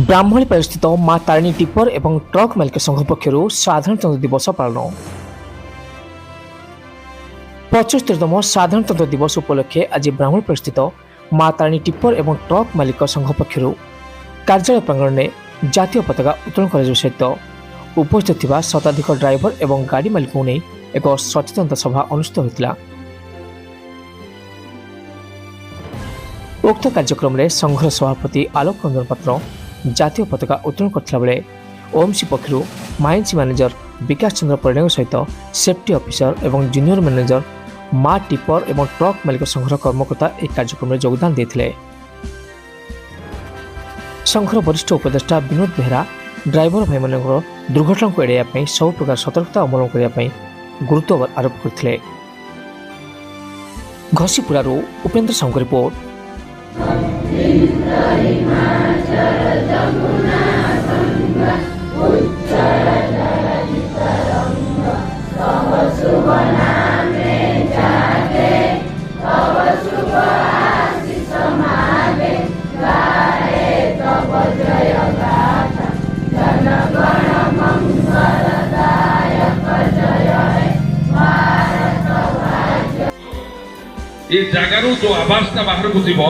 ब्राह्मणी परिस्थित माँ तारिणी टिप्पर एवं ट्रक मालिक संघ पक्षर साधारणतंत्र दिवस पालन 75तम साधारणतंत्र दिवस उपलक्षे आज ब्राह्मणी परिस्थित माँ तारिणी टिप्पर एवं ट्रक मालिक संघ पक्षर कार्यालय प्रांगण में जातीय पताका उत्तोलन करने सहित उपस्थित थिबा शताधिक ड्राइवर एवं गाड़ी मालिक को नहीं एक सचेतनता सभा अनुष्ठित होता। उक्त कार्यक्रम में संघर सभापति आलोक रंजन पात्र जातीय पताका उत्तोलन करथिला बेले ओएमसी पक्षर माइंस मैनेजर विकास चंद्र परिणय सहित सेफ्टी ऑफिसर एवं जूनियर मैनेजर माँ टिप्पर एवं ट्रक मालिक संघर कर्मकर्ता एक कार्यक्रम में योगदान देथिले। संघर वरिष्ठ उपदेष्टा विनोद बेहरा ड्राइवर भाई मान दुर्घटना को एड़ाई सब प्रकार सतर्कता अवलंबन करने गुरुत्व आरोप करते। घसीपुरारू उपेन्द्र साहू रिपोर्ट। ये जगार जो आवासटा बाहर को जीव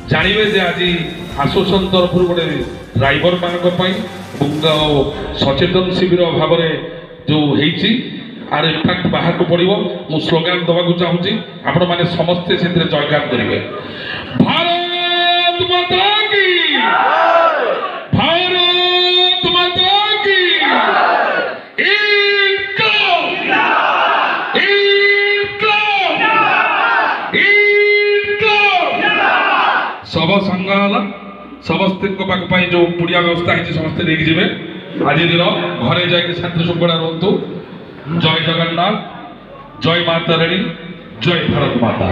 जानवे जे आज आसोसन तरफ गोटे ड्राइवर मान सचेतन शिविर भाव जो होती आर इम्पैक्ट बाहर को पड़ो मु स्लोगान दवाक चाहूँगी आपण मैंने समस्ते से जयगान करेंगे। भारत माता की, भारत माता की। सब संघ समस्त जो पुड़िया व्यवस्था है समस्ते लेकिन जीवे आज दिन घरे जाके शांति शृंखला रुहतु। जय जगन्नाथ, जय माता रानी, जय भारत माता।